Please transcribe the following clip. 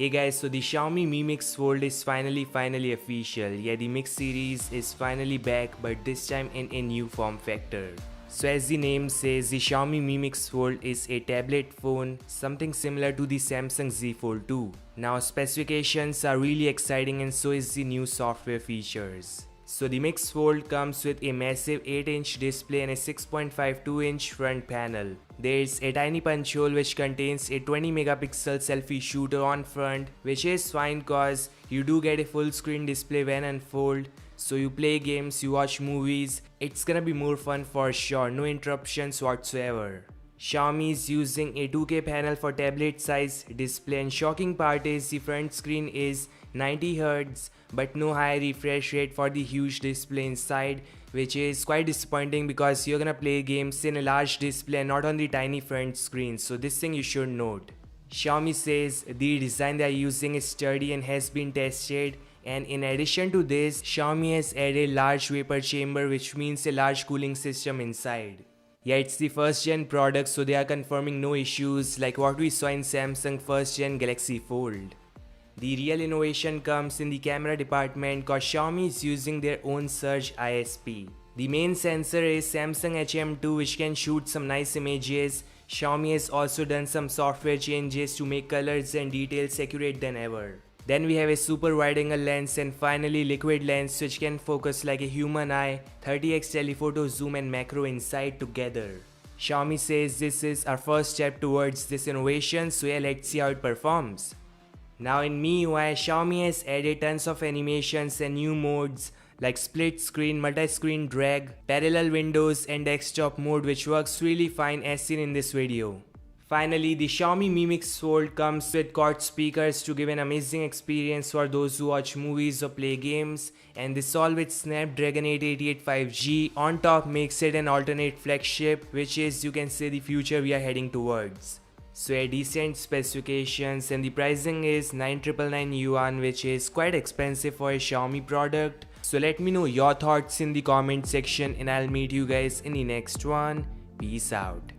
Hey guys, so the Xiaomi Mi Mix Fold is finally official. Yeah, the Mix series is finally back, but this time in a new form factor. So as the name says, the Xiaomi Mi Mix Fold is a tablet phone, something similar to the Samsung Z Fold 2. Now specifications are really exciting and so is the new software features. So the Mix Fold comes with a massive 8-inch display and a 6.52-inch front panel. There's a tiny punch hole which contains a 20-megapixel selfie shooter on front, which is fine cause you do get a full screen display when unfold. So you play games, you watch movies, it's gonna be more fun for sure, no interruptions whatsoever. Xiaomi is using a 2K panel for tablet size display, and shocking part is the front screen is 90Hz but no high refresh rate for the huge display inside, which is quite disappointing because you're gonna play games in a large display and not on the tiny front screen, so this thing you should note. Xiaomi says the design they are using is sturdy and has been tested, and in addition to this, Xiaomi has added large vapor chamber, which means a large cooling system inside. Yeah, it's the first gen product, so they are confirming no issues like what we saw in Samsung first gen Galaxy Fold. The real innovation comes in the camera department cause Xiaomi is using their own Surge ISP. The main sensor is Samsung HM2, which can shoot some nice images. Xiaomi has also done some software changes to make colors and details accurate than ever. Then we have a super wide angle lens and finally liquid lens which can focus like a human eye, 30x telephoto zoom and macro inside together. Xiaomi says this is our first step towards this innovation, so yeah, let's see how it performs. Now in MIUI, Xiaomi has added tons of animations and new modes like split screen, multi-screen drag, parallel windows and desktop mode, which works really fine as seen in this video. Finally, the Xiaomi Mi Mix Fold comes with quad speakers to give an amazing experience for those who watch movies or play games, and this all with Snapdragon 888 5G. On top makes it an alternate flagship, which is, you can say, the future we are heading towards. So a decent specifications, and the pricing is 9,999 yuan, which is quite expensive for a Xiaomi product. So let me know your thoughts in the comment section and I'll meet you guys in the next one. Peace out.